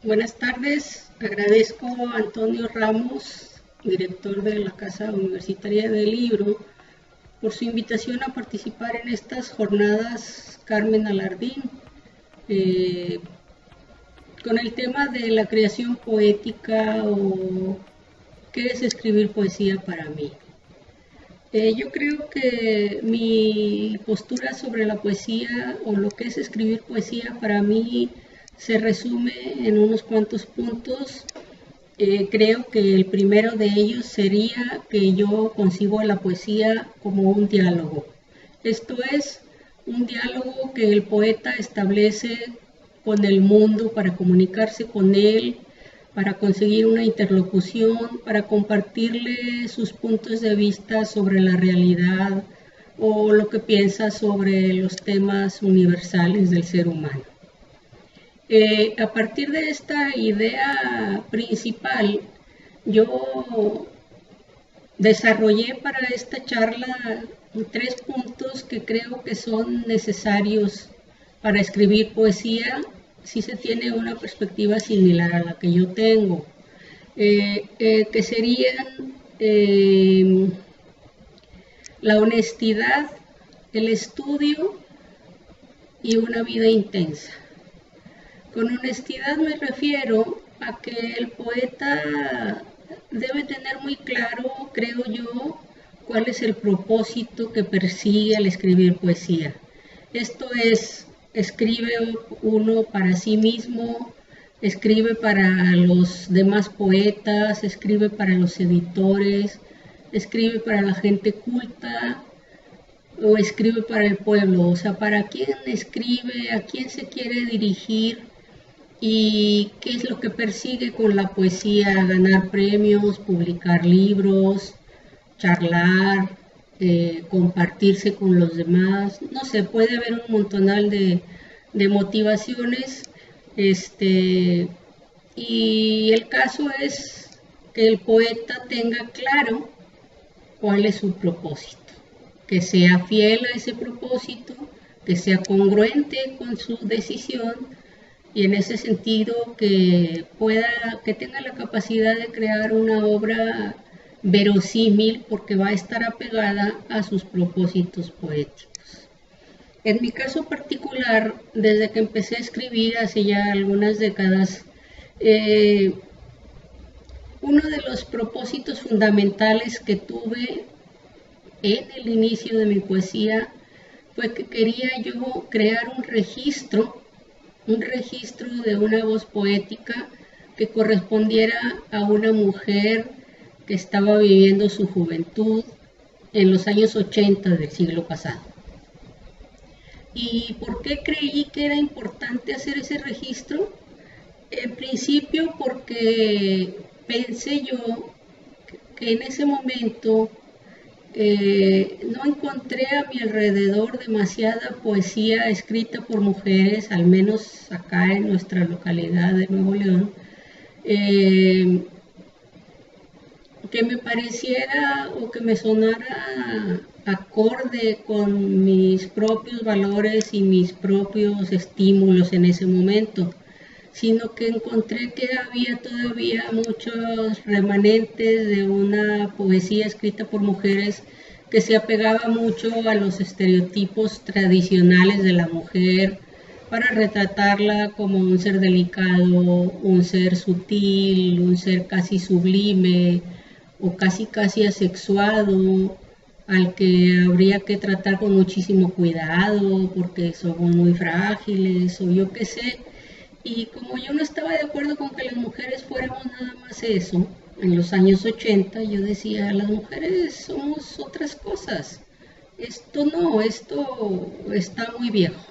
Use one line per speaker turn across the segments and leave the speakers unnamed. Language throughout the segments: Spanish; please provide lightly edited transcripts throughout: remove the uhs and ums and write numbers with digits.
Buenas tardes, agradezco a Antonio Ramos, director de la Casa Universitaria del Libro, por su invitación a participar en estas jornadas Carmen Alardín, eh, con el tema de la creación poética o qué es escribir poesía para mí. Yo creo que mi postura sobre la poesía o lo que es escribir poesía para mí se resume en unos cuantos puntos. Creo que el primero de ellos sería que yo concibo la poesía como un diálogo. Esto es, un diálogo que el poeta establece con el mundo para comunicarse con él, para conseguir una interlocución, para compartirle sus puntos de vista sobre la realidad o lo que piensa sobre los temas universales del ser humano. A partir de esta idea principal, yo desarrollé para esta charla 3 puntos que creo que son necesarios para escribir poesía si se tiene una perspectiva similar a la que yo tengo, que serían la honestidad, el estudio y una vida intensa. Con honestidad me refiero a que el poeta debe tener muy claro, creo yo, cuál es el propósito que persigue al escribir poesía. Esto es, escribe uno para sí mismo, escribe para los demás poetas, escribe para los editores, escribe para la gente culta o escribe para el pueblo. O sea, para quién escribe, a quién se quiere dirigir y qué es lo que persigue con la poesía: ganar premios, publicar libros, charlar, compartirse con los demás. No sé, puede haber un montonal de motivaciones, y el caso es que el poeta tenga claro cuál es su propósito, que sea fiel a ese propósito, que sea congruente con su decisión, y en ese sentido que tenga la capacidad de crear una obra verosímil porque va a estar apegada a sus propósitos poéticos. En mi caso particular, desde que empecé a escribir hace ya algunas décadas, uno de los propósitos fundamentales que tuve en el inicio de mi poesía fue que quería yo crear un registro de una voz poética que correspondiera a una mujer que estaba viviendo su juventud en los años 80 del siglo pasado. ¿Y por qué creí que era importante hacer ese registro? En principio porque pensé yo que en ese momento no encontré a mi alrededor demasiada poesía escrita por mujeres, al menos acá en nuestra localidad de Nuevo León, que me pareciera o que me sonara acorde con mis propios valores y mis propios estímulos en ese momento, sino que encontré que había todavía muchos remanentes de una poesía escrita por mujeres que se apegaba mucho a los estereotipos tradicionales de la mujer para retratarla como un ser delicado, un ser sutil, un ser casi sublime o casi asexuado, al que habría que tratar con muchísimo cuidado porque somos muy frágiles o yo qué sé. Y como yo no estaba de acuerdo con que las mujeres fuéramos nada más eso, en los años 80 yo decía, las mujeres somos otras cosas. Esto no, esto está muy viejo.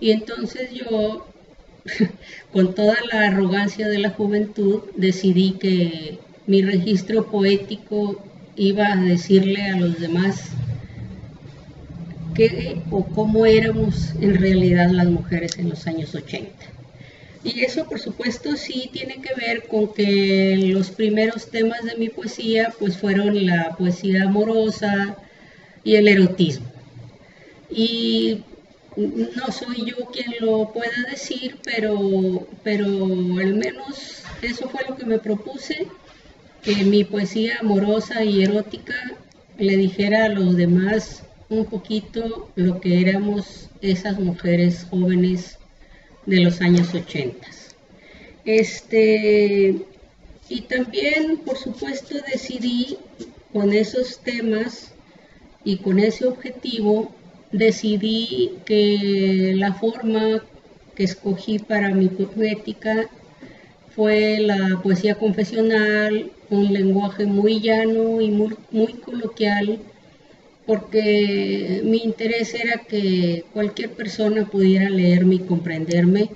Y entonces yo, con toda la arrogancia de la juventud, decidí que mi registro poético iba a decirle a los demás qué o cómo éramos en realidad las mujeres en los años 80. Y eso, por supuesto, sí tiene que ver con que los primeros temas de mi poesía pues fueron la poesía amorosa y el erotismo. Y no soy yo quien lo pueda decir, pero al menos eso fue lo que me propuse, que mi poesía amorosa y erótica le dijera a los demás un poquito lo que éramos esas mujeres jóvenes de los años 80. Y también, por supuesto, decidí con esos temas y con ese objetivo, decidí que la forma que escogí para mi poética fue la poesía confesional, un lenguaje muy llano y muy coloquial, porque mi interés era que cualquier persona pudiera leerme y comprenderme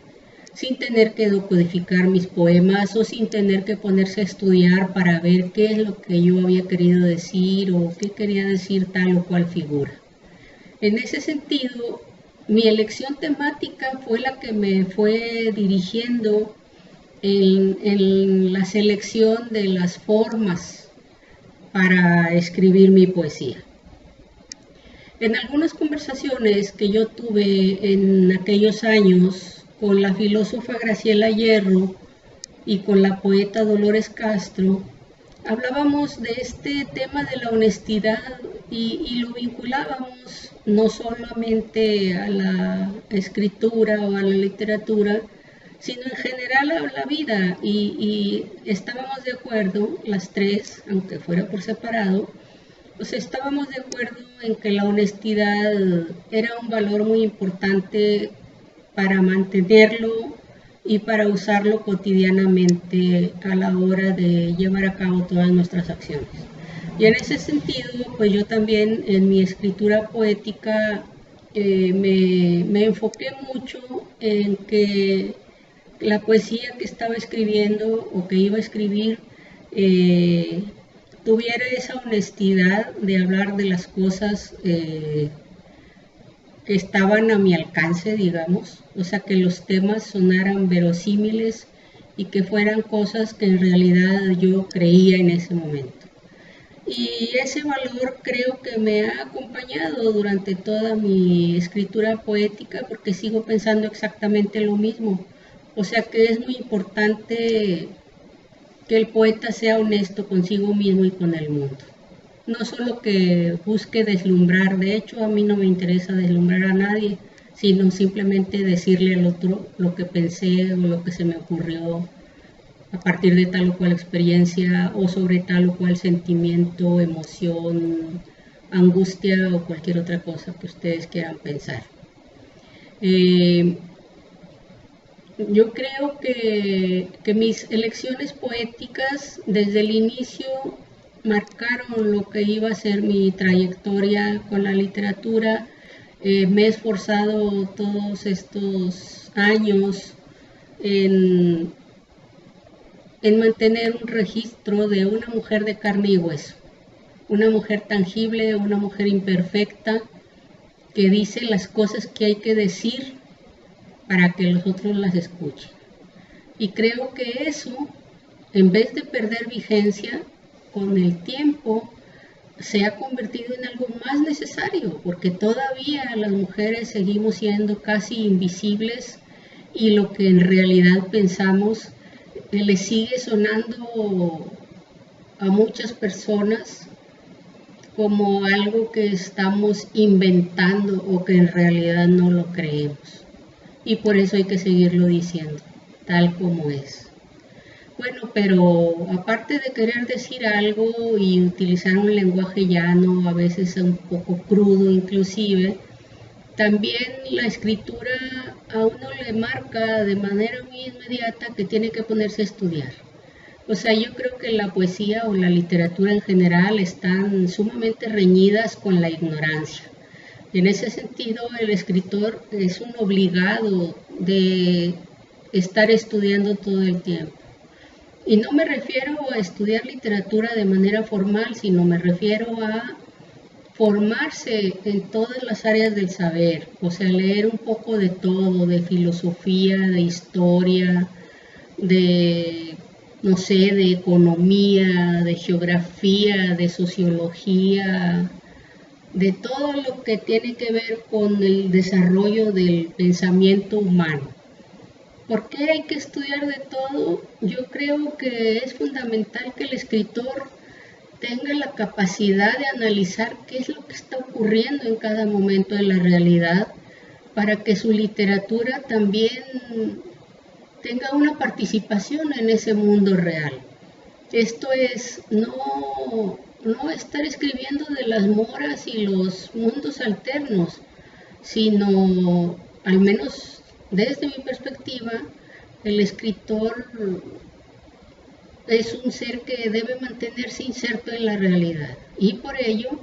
sin tener que decodificar mis poemas o sin tener que ponerse a estudiar para ver qué es lo que yo había querido decir o qué quería decir tal o cual figura. En ese sentido, mi elección temática fue la que me fue dirigiendo en la selección de las formas para escribir mi poesía. En algunas conversaciones que yo tuve en aquellos años con la filósofa Graciela Hierro y con la poeta Dolores Castro, hablábamos de este tema de la honestidad y lo vinculábamos no solamente a la escritura o a la literatura, sino en general a la vida. Y estábamos de acuerdo, las tres, aunque fuera por separado, pues estábamos de acuerdo en que la honestidad era un valor muy importante para mantenerlo y para usarlo cotidianamente a la hora de llevar a cabo todas nuestras acciones. Y en ese sentido, pues yo también en mi escritura poética me enfoqué mucho en que la poesía que estaba escribiendo o que iba a escribir tuviera esa honestidad de hablar de las cosas que estaban a mi alcance, digamos, o sea, que los temas sonaran verosímiles y que fueran cosas que en realidad yo creía en ese momento. Y ese valor creo que me ha acompañado durante toda mi escritura poética porque sigo pensando exactamente lo mismo. O sea que es muy importante que el poeta sea honesto consigo mismo y con el mundo. No solo que busque deslumbrar, de hecho a mí no me interesa deslumbrar a nadie, sino simplemente decirle al otro lo que pensé o lo que se me ocurrió a partir de tal o cual experiencia o sobre tal o cual sentimiento, emoción, angustia o cualquier otra cosa que ustedes quieran pensar. Yo creo que mis elecciones poéticas desde el inicio marcaron lo que iba a ser mi trayectoria con la literatura. Me he esforzado todos estos años en mantener un registro de una mujer de carne y hueso, una mujer tangible, una mujer imperfecta, que dice las cosas que hay que decir para que los otros las escuchen. Y creo que eso, en vez de perder vigencia, con el tiempo se ha convertido en algo más necesario, porque todavía las mujeres seguimos siendo casi invisibles y lo que en realidad pensamos le sigue sonando a muchas personas como algo que estamos inventando o que en realidad no lo creemos. Y por eso hay que seguirlo diciendo, tal como es. Bueno, pero aparte de querer decir algo y utilizar un lenguaje llano, a veces un poco crudo inclusive, también la escritura a uno le marca de manera muy inmediata que tiene que ponerse a estudiar. O sea, yo creo que la poesía o la literatura en general están sumamente reñidas con la ignorancia. En ese sentido, el escritor es un obligado de estar estudiando todo el tiempo. Y no me refiero a estudiar literatura de manera formal, sino me refiero a formarse en todas las áreas del saber, o sea, leer un poco de todo, de filosofía, de historia, de, no sé, de economía, de geografía, de sociología, de todo lo que tiene que ver con el desarrollo del pensamiento humano. ¿Por qué hay que estudiar de todo? Yo creo que es fundamental que el escritor tenga la capacidad de analizar qué es lo que está ocurriendo en cada momento de la realidad, para que su literatura también tenga una participación en ese mundo real. Esto es, no estar escribiendo de las moras y los mundos alternos, sino, al menos desde mi perspectiva, el escritor es un ser que debe mantenerse inserto en la realidad, y por ello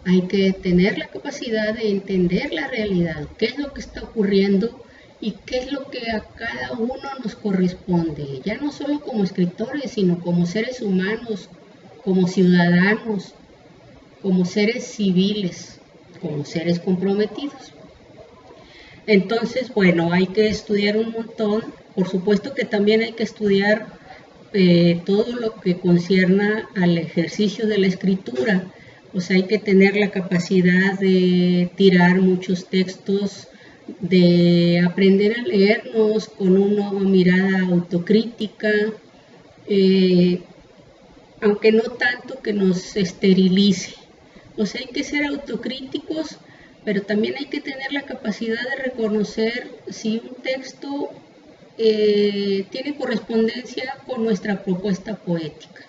hay que tener la capacidad de entender la realidad, qué es lo que está ocurriendo y qué es lo que a cada uno nos corresponde, ya no solo como escritores, sino como seres humanos, como ciudadanos, como seres civiles, como seres comprometidos. Entonces, bueno, hay que estudiar un montón. Por supuesto que también hay que estudiar todo lo que concierna al ejercicio de la escritura. O sea, hay que tener la capacidad de tirar muchos textos, de aprender a leernos con una mirada autocrítica, aunque no tanto que nos esterilice. O sea, hay que ser autocríticos, pero también hay que tener la capacidad de reconocer si un texto tiene correspondencia con nuestra propuesta poética.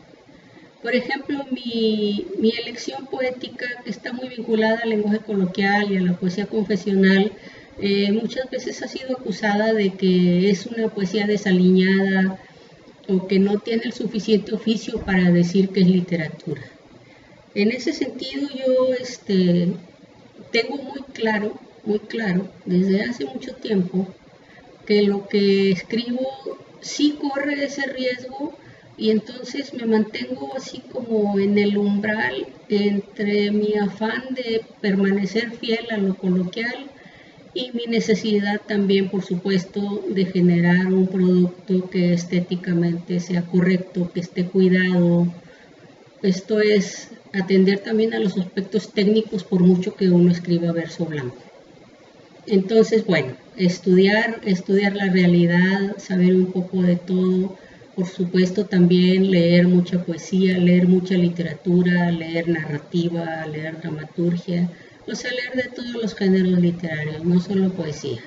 Por ejemplo, mi elección poética, que está muy vinculada al lenguaje coloquial y a la poesía confesional, muchas veces ha sido acusada de que es una poesía desaliñada o que no tiene el suficiente oficio para decir que es literatura. En ese sentido, yo tengo muy claro, desde hace mucho tiempo, que lo que escribo sí corre ese riesgo, y entonces me mantengo así como en el umbral entre mi afán de permanecer fiel a lo coloquial y mi necesidad también, por supuesto, de generar un producto que estéticamente sea correcto, que esté cuidado. Esto es atender también a los aspectos técnicos, por mucho que uno escriba verso blanco. Entonces, bueno, estudiar la realidad, saber un poco de todo, por supuesto también leer mucha poesía, leer mucha literatura, leer narrativa, leer dramaturgia, o sea, leer de todos los géneros literarios, no solo poesía.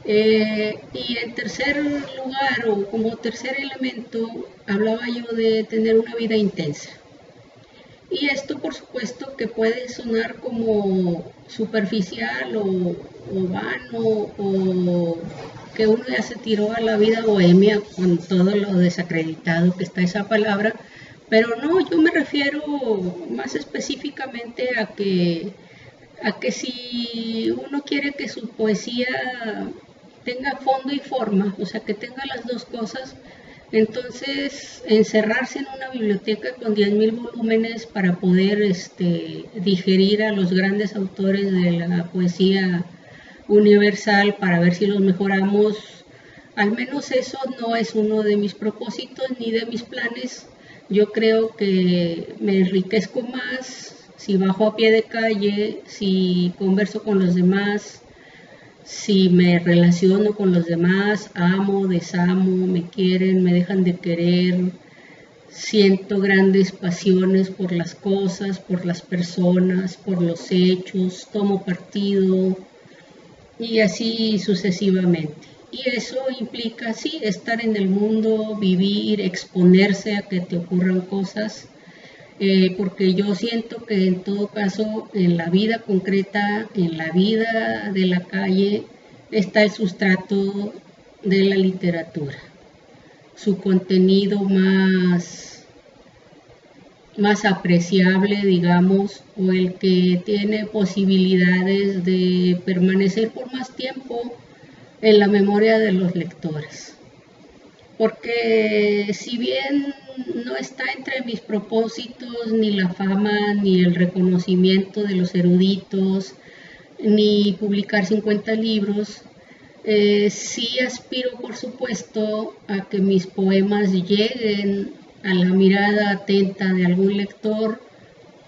Y en tercer lugar, o como tercer elemento, hablaba yo de tener una vida intensa. Y esto, por supuesto, que puede sonar como superficial o vano, o que uno ya se tiró a la vida bohemia con todo lo desacreditado que está esa palabra, pero no, yo me refiero más específicamente a que si uno quiere que su poesía tenga fondo y forma, o sea, que tenga las dos cosas, entonces encerrarse en una biblioteca con 10.000 volúmenes para poder digerir a los grandes autores de la poesía universal para ver si los mejoramos, al menos eso no es uno de mis propósitos ni de mis planes. Yo creo que me enriquezco más si bajo a pie de calle, si converso con los demás, si me relaciono con los demás, amo, desamo, me quieren, me dejan de querer, siento grandes pasiones por las cosas, por las personas, por los hechos, tomo partido y así sucesivamente. Y eso implica, sí, estar en el mundo, vivir, exponerse a que te ocurran cosas, porque yo siento que en todo caso, en la vida concreta, en la vida de la calle, está el sustrato de la literatura, su contenido más apreciable, digamos, o el que tiene posibilidades de permanecer por más tiempo en la memoria de los lectores. Porque si bien no está entre mis propósitos ni la fama, ni el reconocimiento de los eruditos, ni publicar 50 libros, sí aspiro, por supuesto, a que mis poemas lleguen a la mirada atenta de algún lector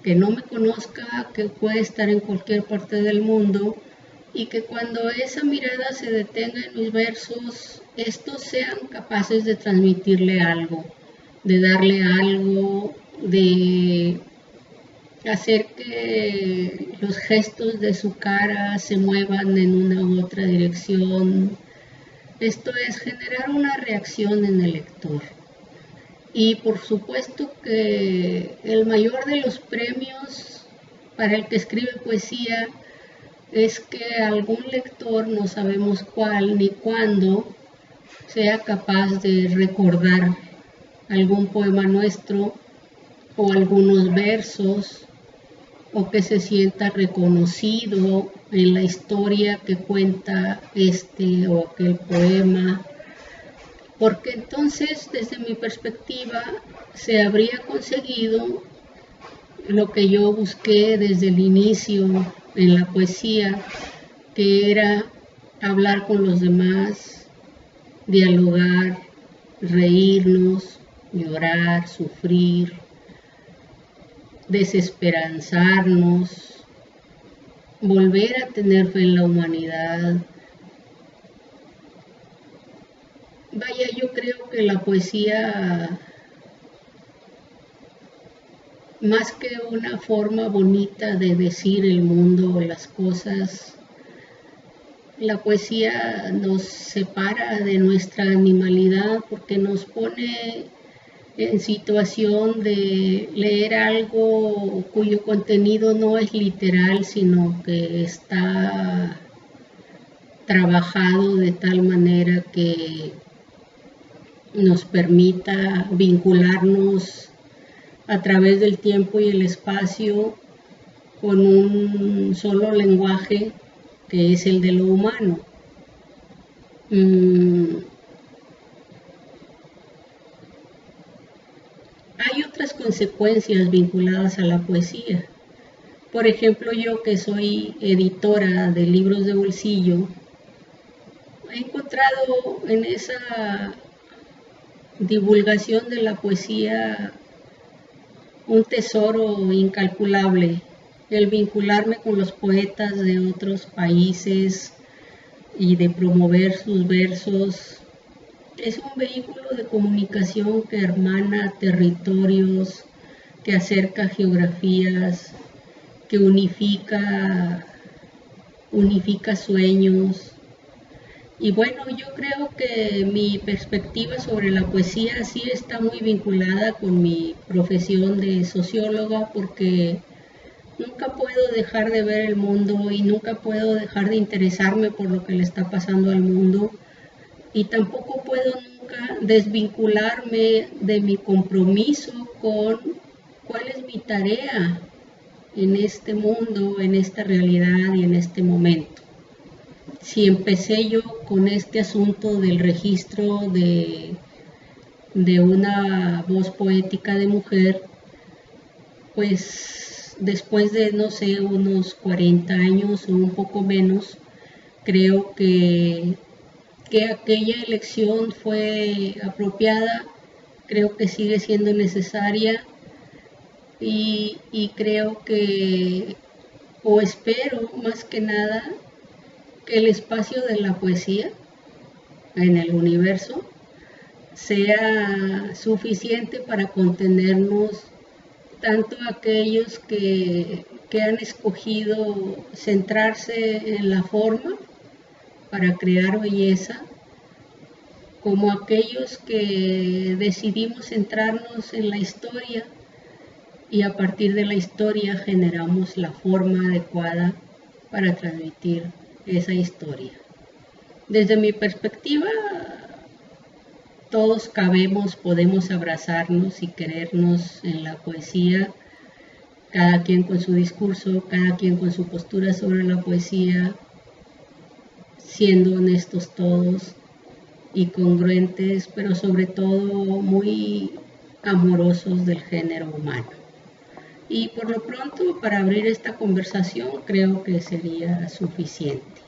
que no me conozca, que puede estar en cualquier parte del mundo, y que cuando esa mirada se detenga en mis versos, estos sean capaces de transmitirle algo, de darle algo, de hacer que los gestos de su cara se muevan en una u otra dirección. Esto es generar una reacción en el lector. Y por supuesto que el mayor de los premios para el que escribe poesía es que algún lector, no sabemos cuál ni cuándo, sea capaz de recordar algún poema nuestro o algunos versos, o que se sienta reconocido en la historia que cuenta este o aquel poema, porque entonces desde mi perspectiva se habría conseguido lo que yo busqué desde el inicio en la poesía, que era hablar con los demás, dialogar, reírnos, llorar, sufrir, desesperanzarnos, volver a tener fe en la humanidad. Vaya, yo creo que la poesía, más que una forma bonita de decir el mundo o las cosas, la poesía nos separa de nuestra animalidad porque nos pone en situación de leer algo cuyo contenido no es literal, sino que está trabajado de tal manera que nos permita vincularnos a través del tiempo y el espacio con un solo lenguaje que es el de lo humano. Hay otras consecuencias vinculadas a la poesía. Por ejemplo, yo que soy editora de libros de bolsillo, he encontrado en esa divulgación de la poesía un tesoro incalculable, el vincularme con los poetas de otros países y de promover sus versos. Es un vehículo de comunicación que hermana territorios, que acerca geografías, que unifica sueños. Y bueno, yo creo que mi perspectiva sobre la poesía sí está muy vinculada con mi profesión de socióloga, porque nunca puedo dejar de ver el mundo y nunca puedo dejar de interesarme por lo que le está pasando al mundo, y tampoco puedo nunca desvincularme de mi compromiso con cuál es mi tarea en este mundo, en esta realidad y en este momento. Si empecé yo con este asunto del registro de una voz poética de mujer, pues después de, no sé, unos 40 años o un poco menos, creo que aquella elección fue apropiada, creo que sigue siendo necesaria, y creo que, o espero más que nada, que el espacio de la poesía en el universo sea suficiente para contenernos, tanto aquellos que han escogido centrarse en la forma para crear belleza, como aquellos que decidimos centrarnos en la historia y a partir de la historia generamos la forma adecuada para transmitir esa historia. Desde mi perspectiva, todos cabemos, podemos abrazarnos y querernos en la poesía, cada quien con su discurso, cada quien con su postura sobre la poesía, siendo honestos todos y congruentes, pero sobre todo muy amorosos del género humano. Y por lo pronto, para abrir esta conversación, creo que sería suficiente.